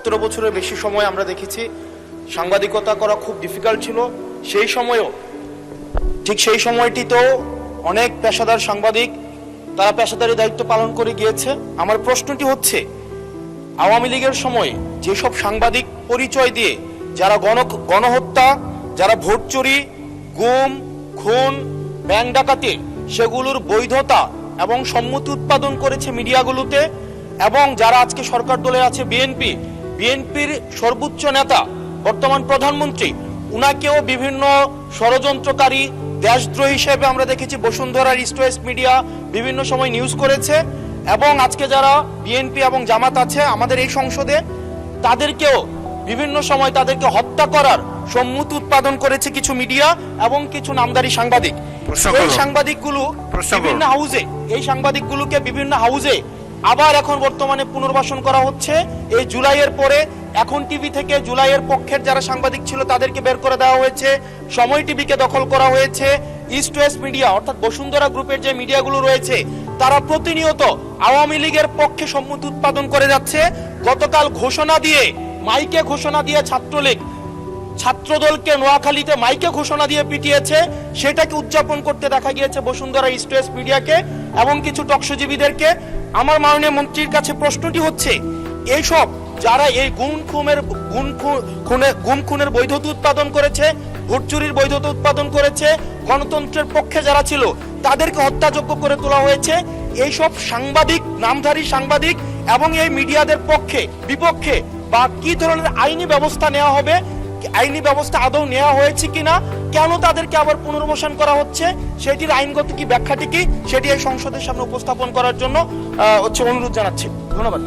17 বছরের বেশি সময় আমরা দেখেছি সাংবাদিকতা করা খুব ডিফিকাল্ট ছিল। সেই সময়েও ঠিক সেই সময়টিতেও অনেক পেশাদার সাংবাদিক তারা পেশাদারি দায়িত্ব পালন করে গিয়েছে। আমার প্রশ্নটি হচ্ছে, আওয়ামী লীগের সময় যেসব সাংবাদিক পরিচয় দিয়ে যারা গণহত্যা, যারা ভোট চুরি, গুম, খুন, ব্যাংক ডাকাতি, সেগুলোর বৈধতা এবং সম্মতি উৎপাদন করেছে মিডিয়াগুলোতে, এবং যারা আজকে সরকার দলে আছে বিএনপির সর্বোচ্চ নেতা বর্তমান প্রধানমন্ত্রী, উনাকেও বিভিন্ন ষড়যন্ত্রকারী, দেশদ্রোহী হিসেবে আমরা দেখেছি বসুন্ধরার ইস্ট ওয়েস্ট মিডিয়া বিভিন্ন সময় নিউজ করেছে। এবং আজকে যারা বিএনপি এবং জামাত আছে আমাদের এই সংসদে, তাদেরকেও বিভিন্ন সময় তাদেরকে হত্যা করার সম্মতি উৎপাদন করেছে কিছু মিডিয়া এবং কিছু নামদারি সাংবাদিক। এই সাংবাদিকগুলোকে বিভিন্ন হাউজে আবার এখন বর্তমানে পুনর্বাসন করা হচ্ছে। এই জুলাইয়ের পরে এখন টিভি থেকে জুলাইয়ের পক্ষের যারা সাংবাদিক ছিল তাদেরকে বের করে দেওয়া হয়েছে, সময় টিভিকে দখল করা হয়েছে। ইস্ট ওয়েস্ট মিডিয়া অর্থাৎ বসুন্ধরা গ্রুপের যে মিডিয়াগুলো রয়েছে তারা প্রতিনিয়ত আওয়ামী লীগের পক্ষে সম্মতি উৎপাদন করে যাচ্ছে। গতকাল মাইকে ঘোষণা দিয়ে ছাত্রলীগ ছাত্রদলকে নোয়াখালীতে মাইকে ঘোষণা দিয়ে পিটিয়েছে, সেটাকে উদযাপন করতে দেখা গিয়েছে বসুন্ধরা ইস্ট ওয়েস্ট মিডিয়াকে এবং কিছু টকশোজীবীদেরকে। আমার মাননীয় মন্ত্রীর কাছে প্রশ্নটি হচ্ছে, এইসব যারা এই গুম খুনের বৈধতা উৎপাদন করেছে, ভোট চুরির বৈধতা উৎপাদন করেছে, গণতন্ত্রের পক্ষে যারা ছিল তাদেরকে হত্যাযোগ্য করে তোলা হয়েছে, এইসব সাংবাদিক, নামধারী সাংবাদিক এবং এই মিডিয়াদের বিপক্ষে বা কি ধরনের আইনি ব্যবস্থা নেওয়া হবে, আইনি ব্যবস্থা আদৌ নেওয়া হয়েছে কিনা, কেন তাদেরকে আবার পুনর্বাসন করা হচ্ছে, সেটির আইনগত কি ব্যাখ্যাটি কি, সেটি এই সংসদের সামনে উপস্থাপন করার জন্য অনুরোধ জানাচ্ছি। ধন্যবাদ।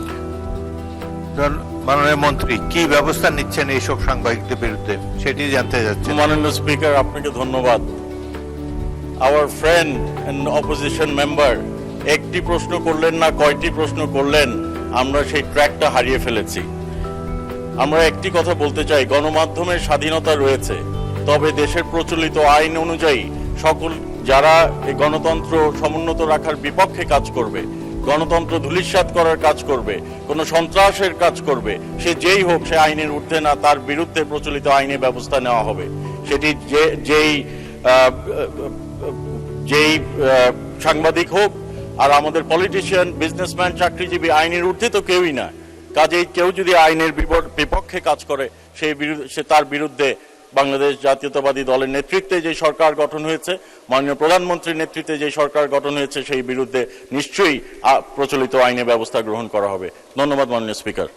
মাননীয় মন্ত্রী, কি ব্যবস্থা নিচ্ছেন এইসব সাংবাদিকদের বিরুদ্ধে সেটি জানতে যাচ্ছি। মাননীয় স্পিকার, আপনাকে ধন্যবাদ। Our friend and opposition member একটি প্রশ্ন করলেন না, কয়টি প্রশ্ন করলেন, আমরা সেই ট্র্যাকটা হারিয়ে ফেলেছি। আমরা একটি কথা বলতে চাই, গণমাধ্যমের স্বাধীনতা রয়েছে, তবে দেশের প্রচলিত আইন অনুযায়ী সকল যারা এই গণতন্ত্র সমুন্নত রাখার বিপক্ষে কাজ করবে, গণতন্ত্র ধূলিসাৎ করার কাজ করবে, কোনো সন্ত্রাসের কাজ করবে, সে যেই হোক, সে আইনের ঊর্ধ্বে না, তার বিরুদ্ধে প্রচলিত আইনি ব্যবস্থা নেওয়া হবে। সেটি যেই সাংবাদিক হোক, আর আমাদের পলিটিশিয়ান, বিজনেসম্যান, চাকরিজীবী আইনের ঊর্ধ্বে তো কেউই না। কাজেই কেউ যদি আইনের বিপক্ষে কাজ করে সে তার বিরুদ্ধে বাংলাদেশ জাতীয়তাবাদী দলের নেতৃত্বে যে সরকার গঠন হয়েছে, মাননীয় প্রধানমন্ত্রীর নেতৃত্বে যে সরকার গঠন হয়েছে, সেই বিরুদ্ধে নিশ্চয়ই প্রচলিত আইনে ব্যবস্থা গ্রহণ করা হবে। ধন্যবাদ মাননীয় স্পিকার।